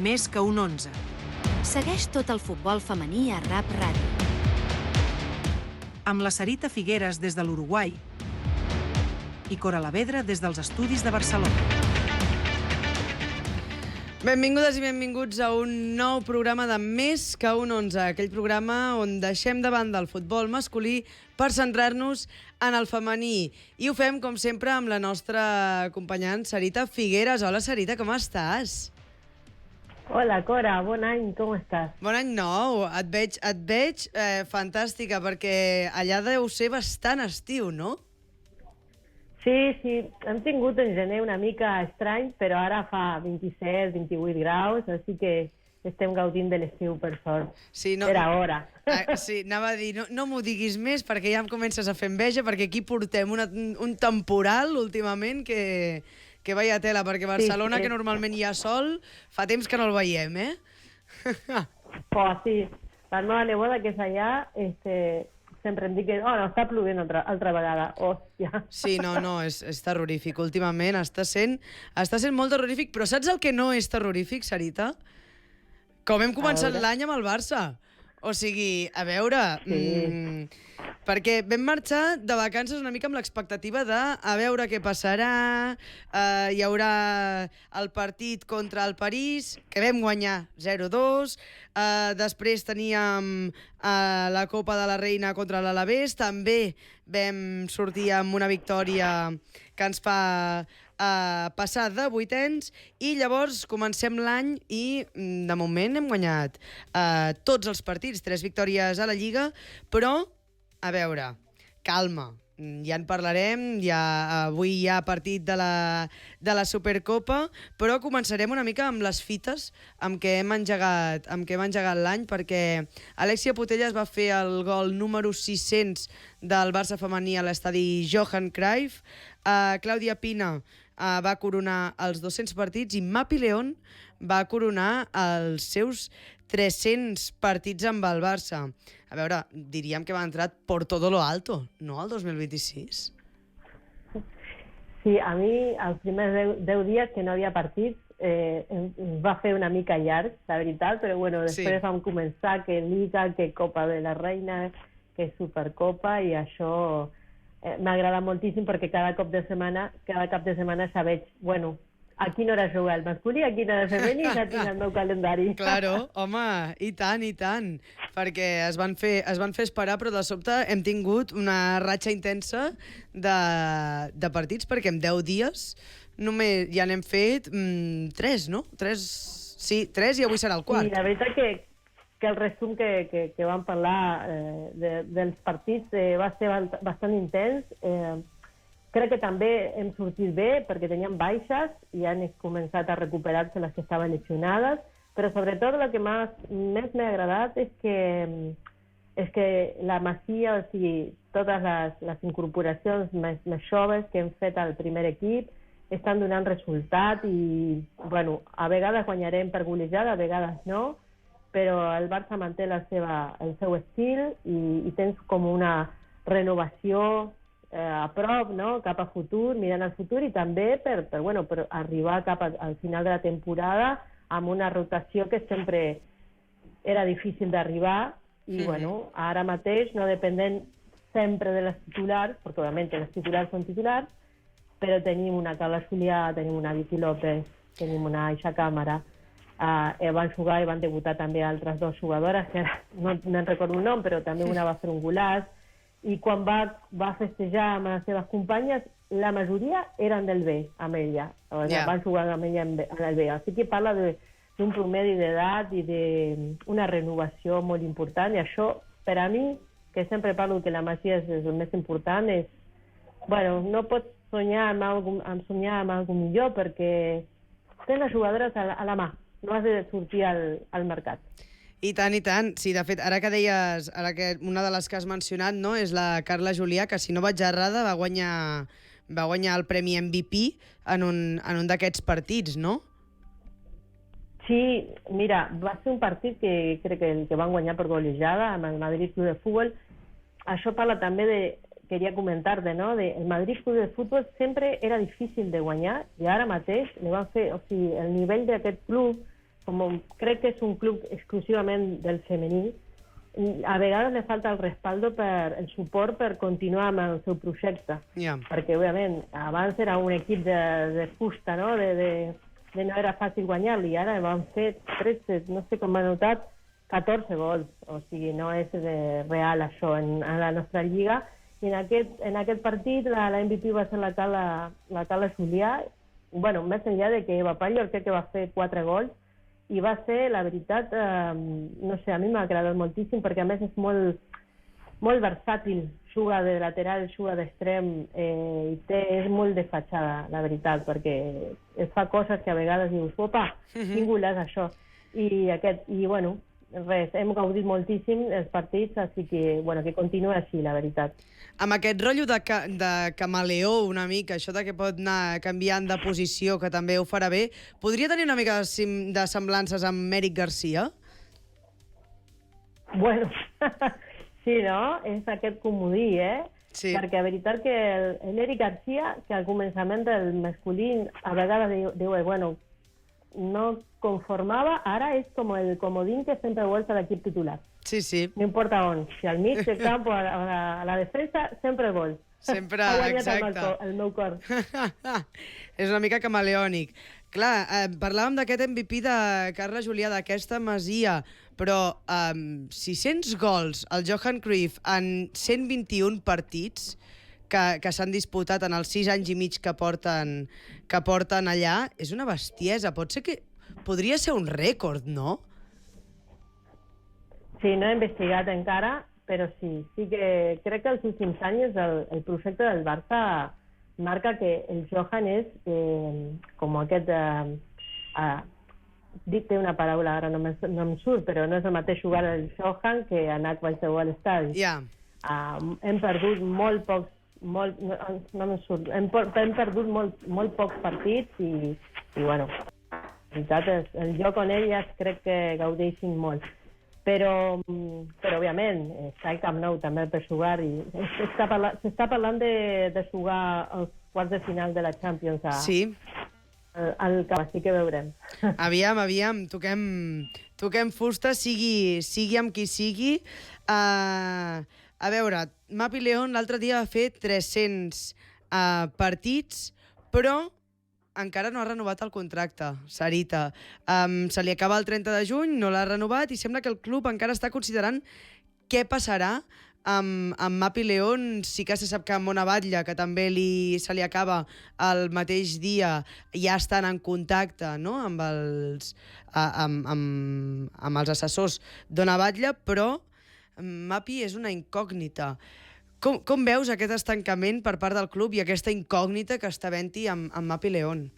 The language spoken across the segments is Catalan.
Més que un 11. Segueix tot el futbol femení a RAP Ràdio. Amb la Sarita Figueres des de l'Uruguai i Cora Lavedra des dels estudis de Barcelona. Benvingudes i benvinguts a un nou programa de Més que un 11, aquell programa on deixem de banda el futbol masculí per centrar-nos en el femení. I ho fem, com sempre, amb la nostra acompanyant Sarita Figueres. Hola, Sarita, com estàs? Hola, Cora, bon any, com estàs? Bon any nou, et veig fantàstica, perquè allà deu ser bastant estiu, no? Sí, hem tingut en gener una mica estrany, però ara fa 27-28 graus, així que estem gaudint de l'estiu, per sort. Sí, no, per ara. Sí, anava a dir, no m'ho diguis més perquè ja em comences a fer enveja, perquè aquí portem un temporal últimament que vaya tela, perquè Barcelona, sí. Que normalment hi ha sol, fa temps que no el veiem, eh? Pues sí, la meva neboda que és allà, sempre em dic que no, està plovent altra vegada. Hòstia. Sí, no, és terrorífic. Últimament està sent molt terrorífic, però saps el que no és terrorífic, Sarita? Com hem començat l'any amb el Barça. O sigui, a veure... Sí. Perquè vam marxar de vacances una mica amb l'expectativa de a veure què passarà, hi haurà el partit contra el París, que vam guanyar 0-2, després teníem la Copa de la Reina contra l'Alavés, també vam sortir amb una victòria que ens fa passar de vuitens, i llavors comencem l'any i de moment hem guanyat tots els partits, 3 victòries a la Lliga, però a veure, calma, ja en parlarem, avui hi ha partit de la Supercopa, però començarem una mica amb les fites amb què hem engegat l'any, perquè Alexia Putellas va fer el gol número 600 del Barça femení a l'estadi Johan Cruyff, Clàudia Pina va coronar els 200 partits i Mapi León va coronar els seus 300 partits amb el Barça. A veure, diríem que va entrar por todo lo alto, no, el 2026? Sí, a mi els primers 10 dies que no havia partits em va fer una mica llarg, la veritat, però bueno, després vam començar que Liga, que Copa de la Reina, que Supercopa, i això m'agrada moltíssim perquè cada cap de setmana ja veig, bueno, a quina hora juga el masculí, a quina hora el femení, ja tinc el meu calendari. Claro, home, i tant, perquè es van fer esperar, però de sobte hem tingut una ratxa intensa de partits, perquè en 10 dies només ja n'hem fet 3, no? 3 i avui serà el quart. Sí, la veritat que el resum que vam parlar dels partits va ser bastant intens. Crec que també hem sortit bé perquè teníem baixes i han començat a recuperar-se les que estaven lesionades, però sobretot el que més m'ha agradat és que la Masia, o sigui, totes les incorporacions més joves que hem fet al primer equip estan donant resultat i, bueno, a vegades guanyarem per golejada, a vegades no, però el Barça manté el seu estil i tens com una renovació a prop, no? Cap a futur, mirant al futur, i també per arribar cap al final de la temporada amb una rotació que sempre era difícil d'arribar i bueno, ara mateix no dependent sempre de les titulars, perquè òbviament les titulars són titulars, però tenim una Carla Julià, tenim una Vicky López, tenim una Aixa Càmera, van jugar i van debutar també altres 2 jugadores, que no en recordo el nom, però també una va fer un golaç, i quan va festejar amb les seves companyes, la majoria eren del B, amb ella. Van jugar amb ella en el B. Així que parla d'un promedi d'edat i d'una renovació molt important, i això, per a mi, que sempre parlo que la Masia és el més important, és... Bueno, no pots somiar amb alguna millor perquè tens les jugadores a la mà, no has de sortir al mercat. I tant. Sí, de fet, ara que una de les que has mencionat, no, és la Carla Julià, que si no vaig errada va guanyar el premi MVP en un d'aquests partits, no? Sí, mira, va ser un partit que crec que van guanyar per golejada amb el Madrid Club de Futbol. Això parla també queria comentar-te, no? El Madrid Club de Futbol sempre era difícil de guanyar i ara mateix li van fer, o sigui, el nivell d'aquest club crec que és un club exclusivament del femení, a vegades li falta el suport per continuar amb el seu projecte. Perquè, òbviament, abans era un equip de fusta, no? No era fàcil guanyar-li, ara van fer 13, no sé com m'ha notat, 14 gols. O sigui, no és real això en la nostra lliga. I en aquest partit la MVP va ser la Carla Julià. Bueno, més enllà de que Eva Pallo crec que va fer 4 gols, i va ser, la veritat, no sé, a mi m'ha agradat moltíssim, perquè a més és molt versàtil, juga de lateral, juga d'extrem, i és molt de fatxada, la veritat, perquè es fa coses que a vegades dius, opa, quin gol és això. I bueno, res, hem gaudit moltíssim els partits, així que, bueno, que continua així, la veritat. Amb aquest rotllo de camaleó una mica, això de que pot anar canviant de posició, que també ho farà bé, podria tenir una mica de semblances amb Eric Garcia? Bueno, sí, no? És aquest comodí, Sí. Perquè la veritat que l'Eric Garcia, que al començament del masculí a vegades diu, bueno, no conformava, ara és com el comodín que sempre vols a l'equip titular. Sí, sí. No importa on. Si al mig del camp o a la defensa, sempre el gol. Sempre, ha guanyat exacte. El meu cor. És una mica camaleònic. Clar, parlàvem d'aquest MVP de Carla Julià, d'aquesta Masia, però 600 gols al Johan Cruyff en 121 partits que s'han disputat en els 6 anys i mig que porten allà, és una bestiesa. Pot ser que podria ser un rècord, no? Sí, no he investigat encara, però sí que crec que els últims anys el projecte del Barça marca que el Johan és com aquest... Dic una paraula, ara no em surt, però no és el mateix jugar el Johan que anar a qualsevol estadi. Hem perdut molt pocs, no em surt, hem perdut molt pocs partits i bueno, la veritat és, el joc on elles crec que gaudeixin molt. Però òbviament, està el Camp Nou també per jugar i s'està parlant de jugar als quarts de final de la Champions al Camp, així que veurem. Aviam, toquem fusta, sigui amb qui sigui. A veure, Mapi León l'altre dia va fer 300 partits, però encara no ha renovat el contracte, Sarita. Se li acaba el 30 de juny, no l'ha renovat i sembla que el club encara està considerant què passarà amb Mapi León. Sí que se sap que Mona Batlle, que també se li acaba el mateix dia, ja estan en contacte, no?, amb els assessors d'Ona Batlle, però Mapi és una incògnita. Com veus aquest estancament per part del club i aquesta incògnita que està havent-hi amb Mapi León?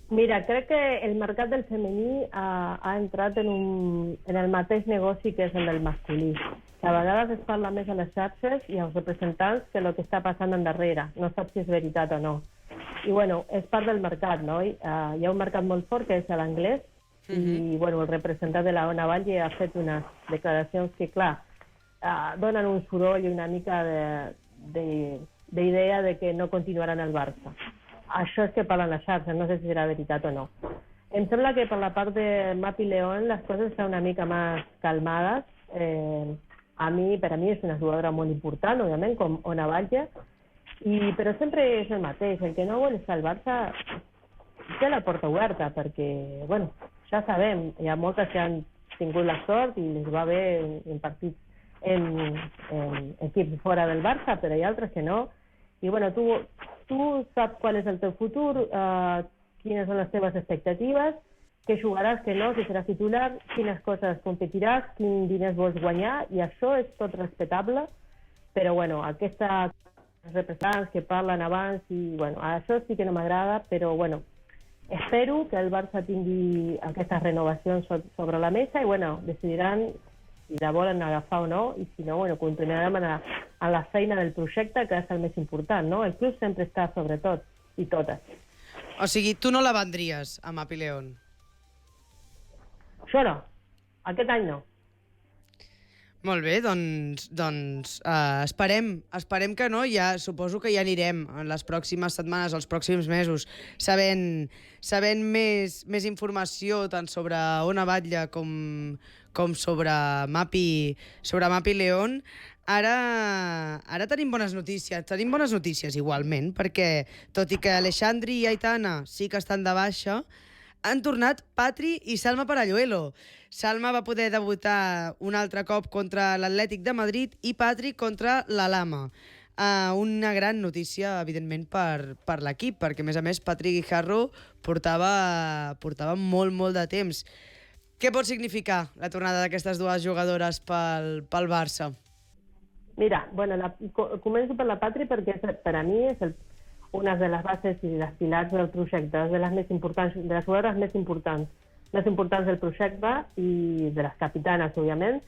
Mira, crec que el mercat del femení ha entrat en el mateix negoci que és el del masculí. Que a vegades es parla més a les xarxes i als representants que el que està passant endarrere. No saps si és veritat o no. I bueno, és part del mercat, no? Hi ha un mercat molt fort que és l'anglès i bueno, el representant de la Ona Batlle ha fet unes declaracions que, clar, donen un soroll i una mica d'idea de que no continuaran al Barça. Això és que parlen les xarxes, no sé si serà veritat o no. Em sembla que per la part de Mapi León les coses estan una mica més calmades. Per a mi és una jugadora molt important, òbviament, com Ona Batlle, però sempre és el mateix. El que no vol estar al Barça té la porta oberta, perquè, bueno, ja sabem, hi ha moltes que han tingut la sort i les va bé en partits en equips fora del Barça, però hi ha altres que no. I bueno, tu saps qual és el teu futur, quines són les teves expectatives, què jugaràs, què no, si seràs titular, quines coses competiràs, quins diners vols guanyar, i això és tot respectable, però bueno, aquests representants que parlen abans, i bueno, això sí que no m'agrada, però bueno, espero que el Barça tingui aquestes renovacions sobre la mesa i bueno, decidiran si la volen agafar o no, i si no, bueno, continuarem a la feina del projecte, que és el més important, no? El club sempre està sobre tot i totes. O sigui, tu no la vendries a Mapi León? Jo no. Aquest any no. Molt bé, doncs esperem que no, ja suposo que ja anirem en les pròximes setmanes, els pròxims mesos, sabent més informació tant sobre Ona Batlle com sobre Mapi León. Ara tenim bones notícies igualment, perquè tot i que Alexandri i Aitana sí que estan de baixa, han tornat Patri i Salma Paralluelo. Salma va poder debutar un altre cop contra l'Atlètic de Madrid i Patri contra l'Alhama. Una gran notícia, evidentment, per l'equip, perquè, a més, Patri Guijarro portava molt de temps. Què pot significar la tornada d'aquestes dues jugadores pel Barça? Mira, bueno, començo per la Patri perquè per a mi és una de les bases i les pilars del projecte, de les jugadores més importants del projecte i de les capitanes, òbviament.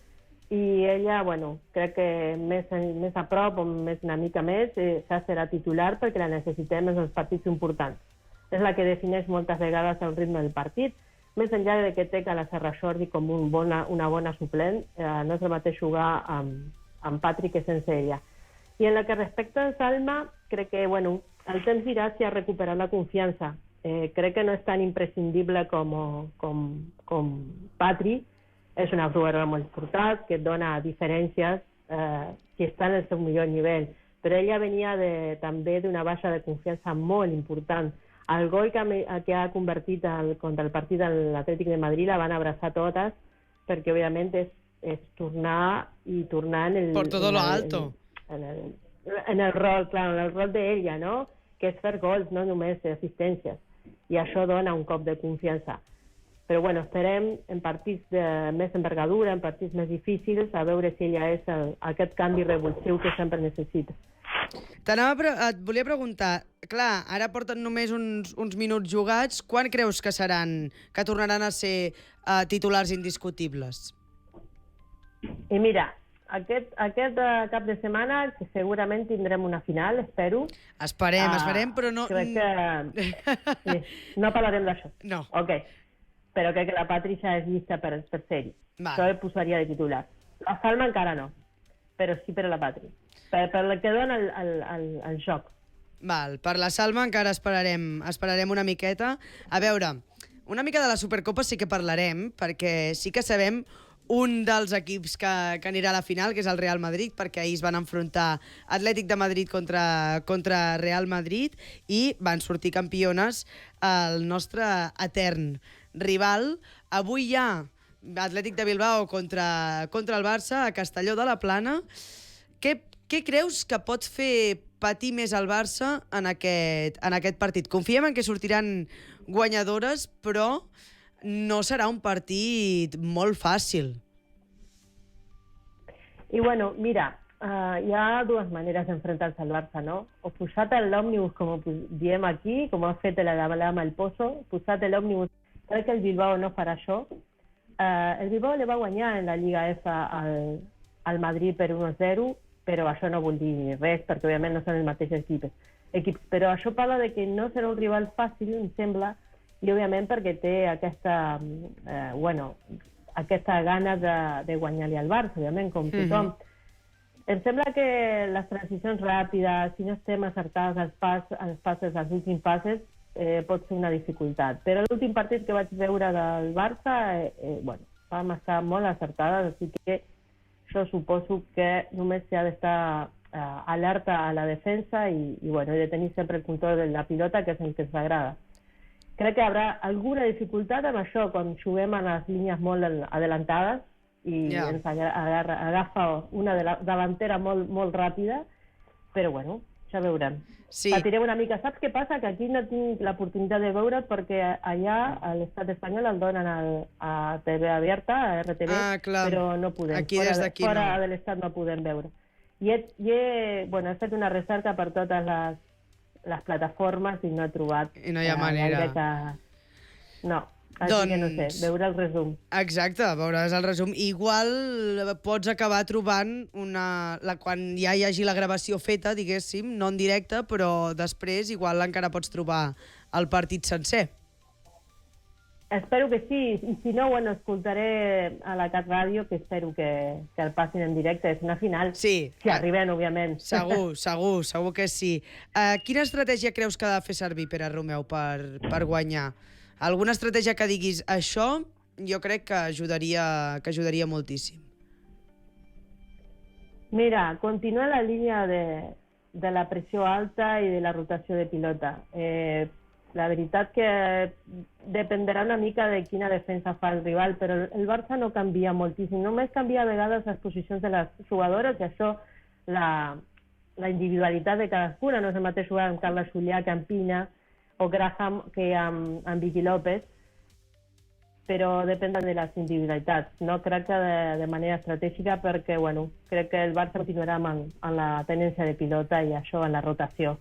I ella, bueno, crec que més a prop o una mica més, ja serà titular perquè la necessitem en els partits importants. És la que defineix moltes vegades el ritme del partit. Més enllà de que té que la Serra Jordi com una bona suplent, no és el mateix jugar amb Patri que sense ella. I en la que respecta a Salma, crec que, bueno, el temps dirà si ha recuperat la confiança. Crec que no és tan imprescindible com Patri. És una jugadora molt important, que dona diferències si està en el seu millor nivell. Però ella venia també d'una baixa de confiança molt important. El gol que ha convertit contra el partit de l'Atlètic de Madrid la van abraçar totes, perquè, òbviament, és tornar en el... Por todo lo alto. En el rol, clar, en el rol d'ella, no? Que és fer gols, no només assistències. I això dona un cop de confiança. Però, bueno, esperem en partits de més envergadura, en partits més difícils, a veure si ella és aquest canvi revulsiu que sempre necessita. Et volia preguntar, clar, ara porten només uns minuts jugats, quan creus que tornaran a ser titulars indiscutibles? I mira, aquest cap de setmana que segurament tindrem una final, espero. Esperem, però no... Crec que... Sí, no parlarem d'això. No. Ok, però crec que la Patri ja és llista per ser-hi. Això el posaria de titular. La Salma encara no, però sí per a la Patri. Per el que dona el joc. Val, per la Salma encara esperarem una miqueta. A veure, una mica de la Supercopa sí que parlarem, perquè sí que sabem un dels equips que anirà a la final, que és el Real Madrid, perquè ahir es van enfrontar Atlètic de Madrid contra Real Madrid i van sortir campiones el nostre etern rival. Avui hi ha Atlètic de Bilbao contra el Barça a Castelló de la Plana. Què creus que pot fer patir més el Barça en aquest partit? Confiem en que sortiran guanyadores, però no serà un partit molt fàcil. I bueno, mira, hi ha dues maneres d'enfrontar-se al Barça, no? O posar-te l'òmnibus, com diem aquí, com ha fet l'Alhama el Pozo, posar-te l'òmnibus. Crec que el Bilbao no farà això. El Bilbao le va guanyar en la Lliga F al Madrid per 1-0, però això no vol dir res, perquè òbviament no són els mateixos equips. Però això parla de que no serà un rival fàcil, em sembla, i òbviament perquè té aquesta gana de guanyar-li al Barça, òbviament, com tothom. Em sembla que les transicions ràpides, si no estem acertats als últims passes, pot ser una dificultat. Però l'últim partit que vaig veure del Barça, vam estar molt acertades, així que jo suposo que només s'ha d'estar alerta a la defensa i de tenir sempre el control de la pilota, que és el que ens agrada. Crec que hi haurà alguna dificultat amb això quan juguem a les línies molt adelantades i ens agafa una davantera molt ràpida, però bueno, ja veurem. Sí. Patirem una mica. Saps què passa? Que aquí no tinc l'oportunitat de veure perquè allà a l'estat espanyol el donen a TV Abierta, a RTV, però no podem. Aquí des d'aquí no. Fora de l'estat no podem veure. I he fet una recerca per totes les plataformes i no he trobat... I no hi ha manera. No, així que no sé, veure el resum. Exacte, veuràs el resum. Igual pots acabar trobant quan ja hi hagi la gravació feta, diguéssim, no en directe, però després igual encara pots trobar el partit sencer. Espero que sí, i si no, bueno, escoltaré a la Cat Ràdio, que espero que el passin en directe. És una final, Sí. si arriben, òbviament. Segur que sí. Quina estratègia creus que ha de fer servir Pere Romeu per guanyar? Alguna estratègia que diguis això jo crec que ajudaria moltíssim. Mira, continua la línia de la pressió alta i de la rotació de pilota. La veritat que dependrà una mica de quina defensa fa el rival, però el Barça no canvia moltíssim. Només canvia a vegades les posicions de les jugadores, i això, la individualitat de cadascuna. No és el mateix jugar amb Carla Julià que amb Pina, o Graham que amb Vicky López, però depèn de les individualitats. No crec que de manera estratègica, perquè crec que el Barça continuarà amb la tendència de pilota i això en la rotació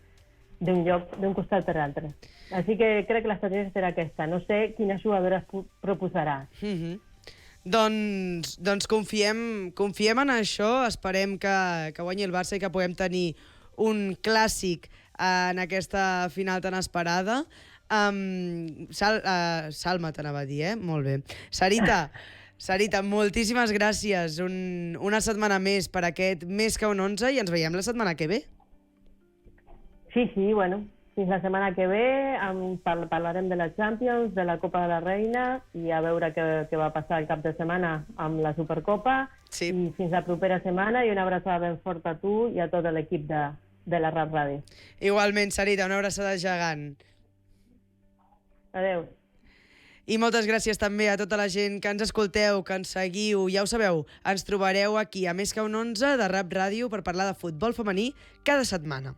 d'un costat per l'altre. Així que crec que l'estratègia serà aquesta. No sé quines jugadores proposarà. Doncs confiem en això, esperem que guanyi el Barça i que puguem tenir un clàssic en aquesta final tan esperada. Salma t'anava a dir, molt bé. Sarita, moltíssimes gràcies. Una setmana més per aquest Més que un 11 i ens veiem la setmana que ve. Sí, bueno, fins la setmana que ve parlarem de la Champions, de la Copa de la Reina, i a veure què va passar el cap de setmana amb la Supercopa. Sí. I fins la propera setmana, i una abraçada ben forta a tu i a tot l'equip de la Rap Ràdio. Igualment, Sarita, una abraçada gegant. Adéu. I moltes gràcies també a tota la gent que ens escolteu, que ens seguiu. Ja ho sabeu, ens trobareu aquí a Més que un 11 de Rap Ràdio per parlar de futbol femení cada setmana.